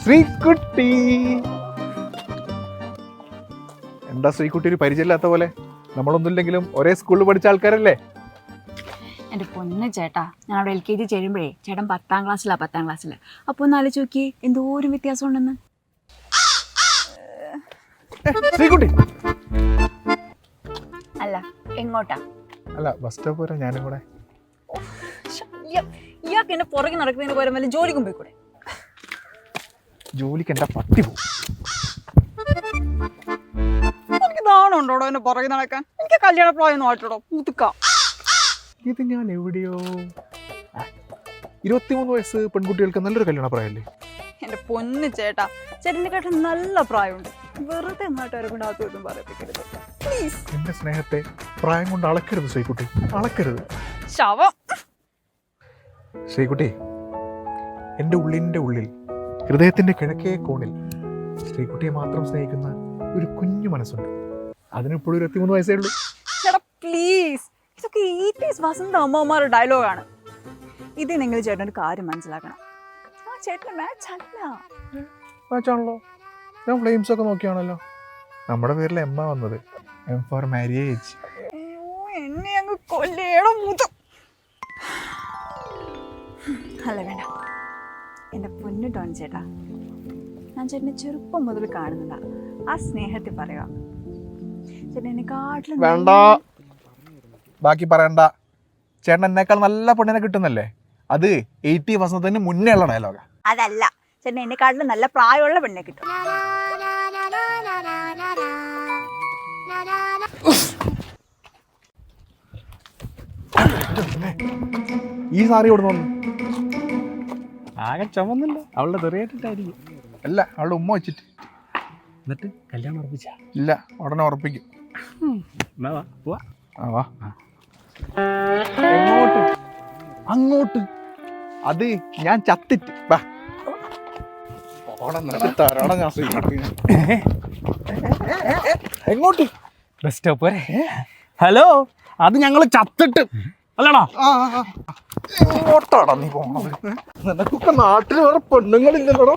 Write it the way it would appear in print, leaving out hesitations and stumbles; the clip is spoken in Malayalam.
ശ്രീകുട്ടി. എന്താ ശ്രീകുട്ടി ഒരു പരിചയമില്ലാത്ത പോലെ? നമ്മളൊന്നുമില്ലെങ്കിലും ഒരേ സ്കൂളിൽ പഠിച്ച ആൾക്കാരല്ലേ? എൻ്റെ പൊന്ന് ചേട്ടാ, ഞാൻ അവിടെ LKG ചേരുമ്പോഴേ ചേട്ടൻ 10ാം ക്ലാസ്സിൽ. അപ്പോൾ ഒന്ന് ആലോചിച്ച് നോക്കി എന്തോരം വ്യത്യാസം ഉണ്ടെന്ന്. ശ്രീകുട്ടി അല്ല, എങ്ങോട്ടാ? അല്ല, ബസ് സ്റ്റോപ്പ് വരെ ഞാനും കൂടെ. ഇയാൾക്ക് എന്നെ പുറകെ നടക്കുന്നതിന് പകരം വല്ല ജോലിക്കും പോയിക്കൂടെ? ജോലിക്ക് എൻ്റെ പട്ടി പോകും. എനിക്ക് നാണുണ്ടോടോ എന്നെ പുറകെ നടക്കാൻ? എനിക്ക് കല്യാണ പ്രായം ആയിട്ടോ പുതുക്കാം. ഇത് ഞാൻ എവിടെയോ 23 വയസ്സ് പെൺകുട്ടികൾക്ക് നല്ലൊരു കല്യാണ പ്രായമല്ലേ? എൻ്റെ പൊന്ന് ചേട്ടാ, ചേട്ടൻ്റെ കേട്ട നല്ല പ്രായമുണ്ട്. വെറുതെ നാട്ടുകാരെ കൊണ്ട് അതൊന്നും പറയിപ്പിക്കരുത് പ്ലീസ്. എന്റെ സ്നേഹത്തെ പ്രായം കൊണ്ട് അളക്കരുത് ശ്രീകുട്ടി, അളക്കരുത്. ശവം. ശ്രീകുട്ടി, എൻ്റെ ഉള്ളിൻ്റെ ഉള്ളിൽ, ഹൃദയത്തിൻ്റെ കിഴക്കേ കോണിൽ ശ്രീകുട്ടിയെ മാത്രം സ്നേഹിക്കുന്ന ഒരു കുഞ്ഞു മനസ്സുണ്ട്. അതിനിപ്പോഴും 23 വയസ്സേ ഉള്ളൂ. ചേട്ടാ പ്ലീസ്, ഇതൊക്കെ 80s വസന്ത അമ്മമാരുടെ ഡയലോഗാണ്. ഇത് നിങ്ങൾ ചേട്ടനൊരു കാര്യം മനസ്സിലാക്കണം, ആ ചേട്ടന് മാച്ച് അല്ല. മാച്ചാണല്ലോ, ഞാൻ ഫ്ലെയിംസ് ഒക്കെ നോക്കിയാണല്ലോ. നമ്മുടെ പേരിൽ എമ്മ വന്നത്, എം ഫോർ മാരേജ്. അയ്യോ, എന്നെ അങ്ങ് കൊല്ലേടോ മൂത്ത്. അല്ല വേണ്ട, എൻ്റെ പൊന്നു ടോൺ ചേട്ടാ, ഞാൻ ചേട്ടനെ ചെറുപ്പം മുതൽ കാണുന്നതാ. ആ സ്നേഹത്തിൽ പറയുക ചേട്ടൻ എന്നെക്കാട്ടിലും. വേണ്ട, ബാക്കി പറയണ്ട. ചേട്ടൻ എന്നേക്കാൾ നല്ല പെണ്ണിനെ കിട്ടുന്നല്ലേ? അത് 80 വസന്തത്തിന് മുന്നേ ഉള്ള ഡയലോഗാ. അതല്ല, ചേട്ടൻ എന്നെക്കാട്ടിലും നല്ല പ്രായമുള്ള പെണ്ണിനെ കിട്ടും. ഈ സാരി ഇവിടെ വന്നു. ആകെ ചുമന്നില്ല, അവളുടെ തെറിയായിട്ടായിരിക്കും. അല്ല, അവളുടെ ഉമ്മ വെച്ചിട്ട്. എന്നിട്ട് കല്യാണം ഉറപ്പിച്ച? ഇല്ല, ഉടനെ ഉറപ്പിക്കും. എന്നാ വാ, പോവാ. വാ. എങ്ങോട്ട്? അങ്ങോട്ട്. അത് ഞാൻ ചത്തിട്ട്. വാ. എങ്ങോട്ട്? ബസ് സ്റ്റോപ്പ് വരെ. ഹലോ, അത് ഞങ്ങൾ ചത്തിട്ട് അല്ലടാ. എങ്ങോട്ടാടാ നീ പോണത്? നിനക്കൊക്കെ നാട്ടിൽ വേറെ പെണ്ണുങ്ങളില്ലല്ലോടാ.